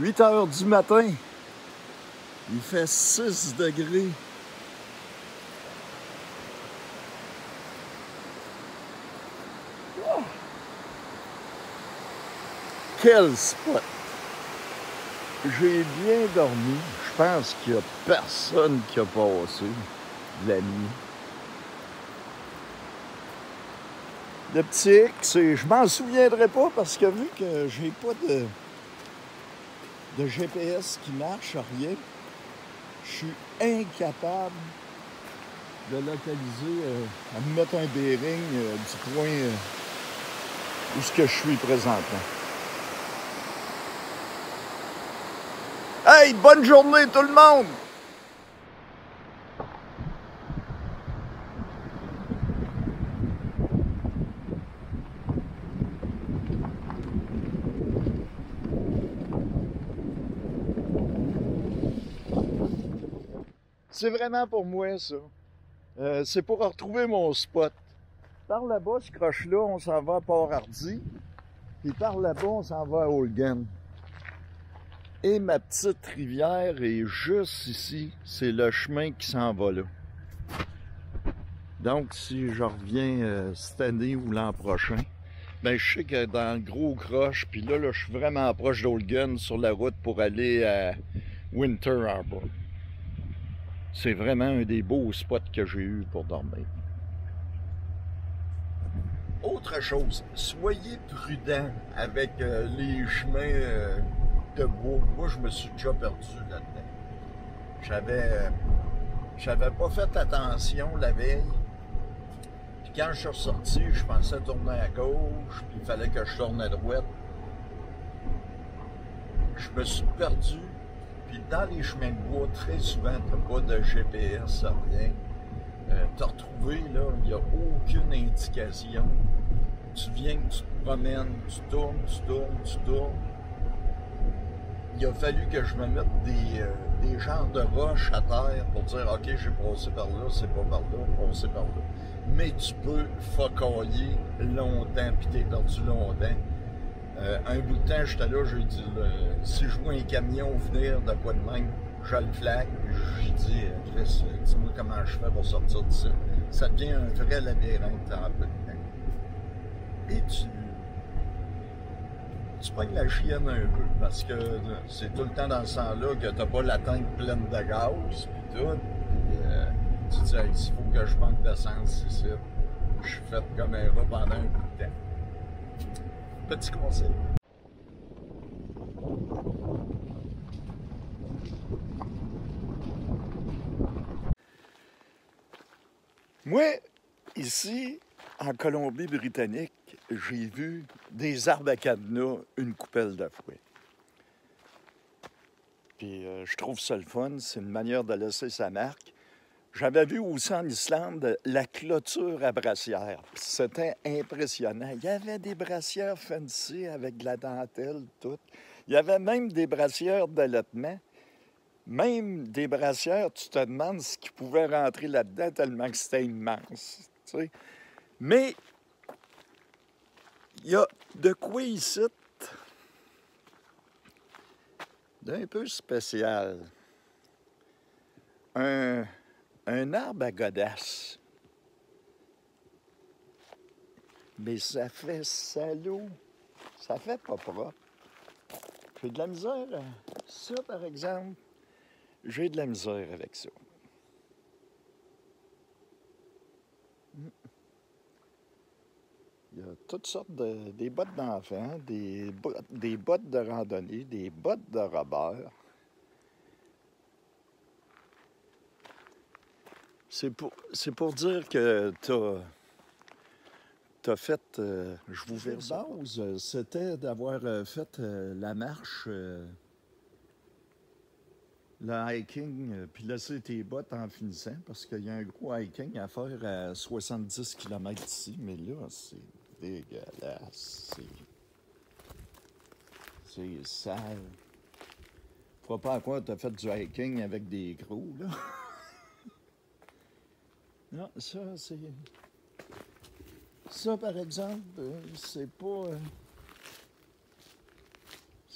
8 heures du matin. Il fait 6 degrés. Oh. Quel spot! J'ai bien dormi. Je pense qu'il n'y a personne qui a passé de la nuit. Le petit X, je m'en souviendrai pas parce que vu que j'ai pas de GPS qui marche, rien, je suis incapable de localiser, à me mettre un bearing du point où ce que je suis présentement. Hey, bonne journée tout le monde! C'est vraiment pour moi, ça. C'est pour retrouver mon spot. Par là-bas, ce croche-là, on s'en va à Port-Hardy. Puis par là-bas, on s'en va à Olgan. Et ma petite rivière est juste ici. C'est le chemin qui s'en va là. Donc, si je reviens cette année ou l'an prochain, ben je sais que dans le gros croche, puis là, je suis vraiment proche d'Olgan sur la route pour aller à Winter Harbor. C'est vraiment un des beaux spots que j'ai eu pour dormir. Autre chose, soyez prudents avec les chemins de bois. Moi, je me suis déjà perdu là-dedans. J'avais pas fait attention la veille. Puis quand je suis ressorti, je pensais tourner à gauche, puis il fallait que je tourne à droite. Je me suis perdu. Puis dans les chemins de bois, très souvent, t'as pas de GPS, rien. Te retrouver, là, il n'y a aucune indication. Tu viens, tu te promènes, tu tournes. Il a fallu que je me mette des genres de roches à terre pour dire « Ok, j'ai passé par là, c'est pas par là, passé par là. » Mais tu peux focailler longtemps, puis t'es perdu longtemps. Un bout de temps, j'étais là, j'ai dit si je vois un camion venir de quoi de même, je le flague. J'ai dit Chris, dis-moi comment je fais pour sortir d'ici. Ça devient un vrai labyrinthe en peu de temps. Et tu pognes la chienne un peu, parce que c'est tout le temps dans ce sens-là que t'as pas la tank pleine de gaz, puis tout. Tu te dis, hey, il faut que je manque d'essence ici. Je suis fait comme un rat pendant un bout de temps. Petit conseil. Moi, ici, en Colombie-Britannique, j'ai vu des arbres à cadenas une coupelle de fois. Puis je trouve ça le fun, c'est une manière de laisser sa marque. J'avais vu aussi en Islande la clôture à brassière. C'était impressionnant. Il y avait des brassières fancy avec de la dentelle, tout. Il y avait même des brassières d'allaitement. Même des brassières, tu te demandes ce qui pouvait rentrer là-dedans tellement que c'était immense. Tu sais. Mais il y a de quoi ici d'un peu spécial. Un arbre à godasse. Mais ça fait salaud. Ça fait pas propre. J'ai de la misère. Ça, par exemple, j'ai de la misère avec ça. Il y a toutes sortes des bottes d'enfants, des bottes de randonnée, des bottes de robeur. C'est pour dire que t'as fait, je vous verrai ça. La base, c'était d'avoir fait la marche, le hiking, puis laisser tes bottes en finissant, parce qu'il y a un gros hiking à faire à 70 km d'ici, mais là, c'est dégueulasse. C'est sale. Faut pas à quoi t'as fait du hiking avec des gros, là. Non, ça, c'est... Ça, par exemple, c'est pas...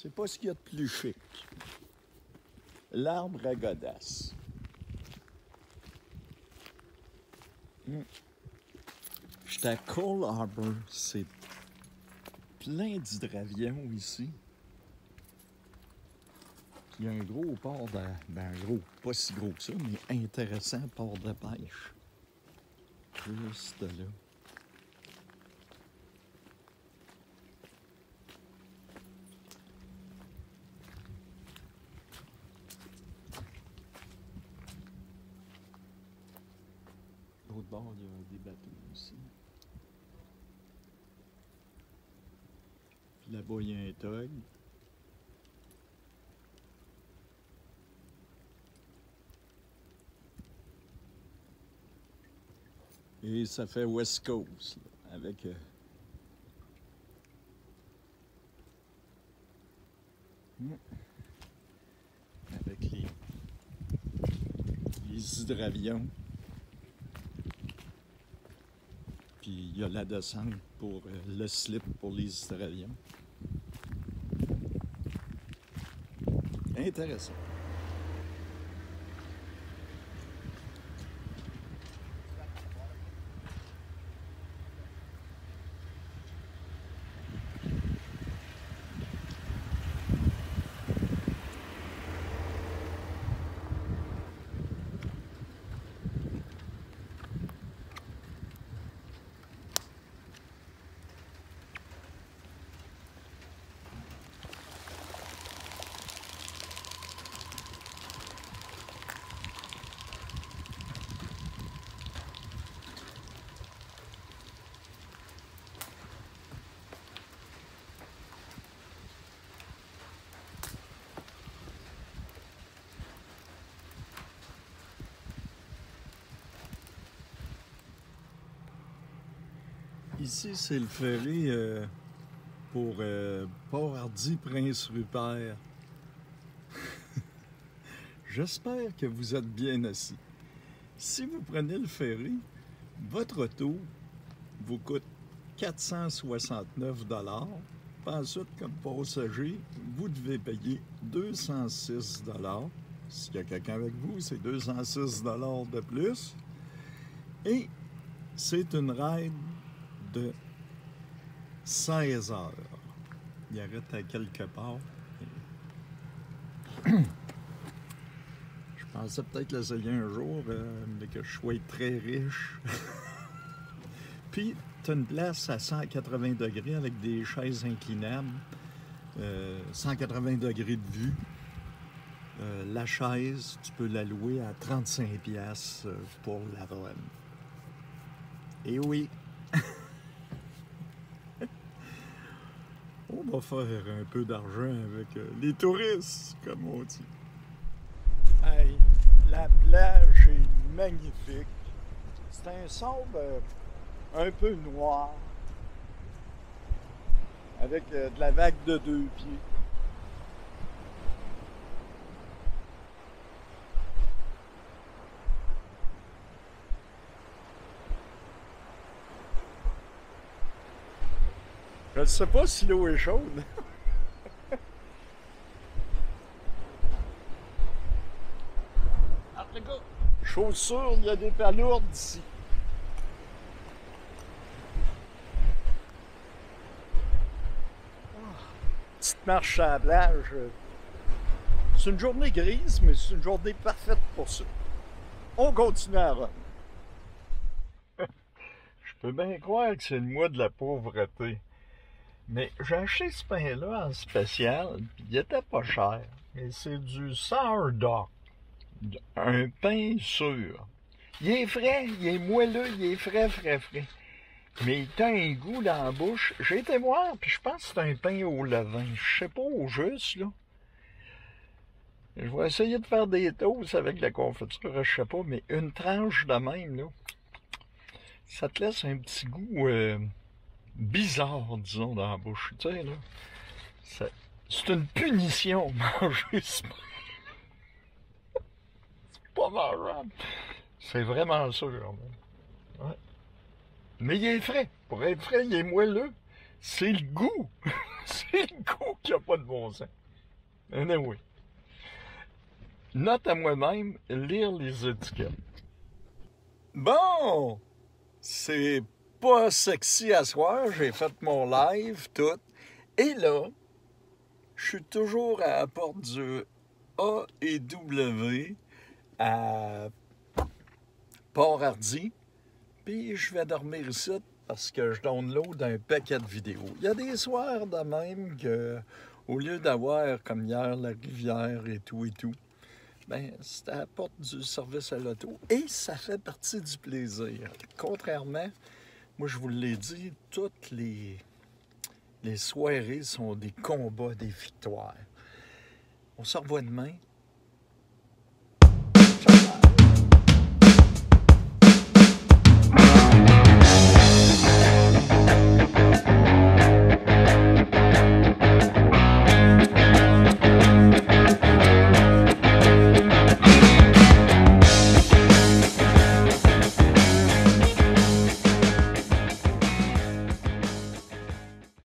C'est pas ce qu'il y a de plus chic. L'arbre à godasses. J'étais à Cole Harbour, c'est plein d'hydravions ici. Il y a un gros port de... Ben gros, pas si gros que ça, mais intéressant port de pêche. Juste là. L'autre bord, il y a des bateaux aussi. Puis là-bas, il y a un tug. Et ça fait West Coast, là, avec... avec les hydravions. Puis il y a la descente pour le slip pour les hydravions. Intéressant. Ici, c'est le ferry pour Port-Hardy-Prince-Rupert. J'espère que vous êtes bien assis. Si vous prenez le ferry, votre auto vous coûte 469 $. Puis ensuite, comme passager, vous devez payer 206 $. S'il y a quelqu'un avec vous, c'est 206 $ de plus. Et c'est une ride de 16 heures. Il arrête à quelque part. Je pensais peut-être l'essayer un jour, mais que je sois très riche. Puis, tu as une place à 180 degrés avec des chaises inclinables, 180 degrés de vue. La chaise, tu peux la louer à 35 $ pour la run. Et oui! On va faire un peu d'argent avec les touristes, comme on dit. Hey, la plage est magnifique. C'est un sable un peu noir, avec de la vague de 2 pieds. Je ne sais pas si l'eau est chaude. Ah, les gars, chaussures, il y a des palourdes ici. Petite marche à la plage. C'est une journée grise, mais c'est une journée parfaite pour ça. On continue à run. Je peux bien croire que c'est le mois de la pauvreté. Mais j'ai acheté ce pain-là en spécial, puis il était pas cher. Et c'est du sourdough, un pain sûr. Il est frais, il est moelleux, il est frais. Mais il a un goût dans la bouche. J'ai été voir, puis je pense que c'est un pain au levain. Je sais pas au juste, là. Je vais essayer de faire des toasts avec la confiture, je sais pas, mais une tranche de même, là, ça te laisse un petit goût... bizarre, disons, dans la bouche. Tu sais, là, c'est une punition, manger ce pain. C'est pas mangeable. C'est vraiment sûr. Ouais. Mais il est frais. Pour être frais, il est moelleux. C'est le goût. C'est le goût qui n'a pas de bon sens. Anyway. Note à moi-même, lire les étiquettes. Bon! C'est pas sexy à soir. J'ai fait mon live, tout. Et là, je suis toujours à la porte du A et W à Port-Hardy. Puis je vais dormir ici parce que je download un paquet de vidéos. Il y a des soirs de même que, au lieu d'avoir comme hier la rivière et tout, ben c'est à la porte du service à l'auto et ça fait partie du plaisir. Contrairement, moi je vous l'ai dit, toutes les soirées sont des combats, des victoires. On se revoit demain.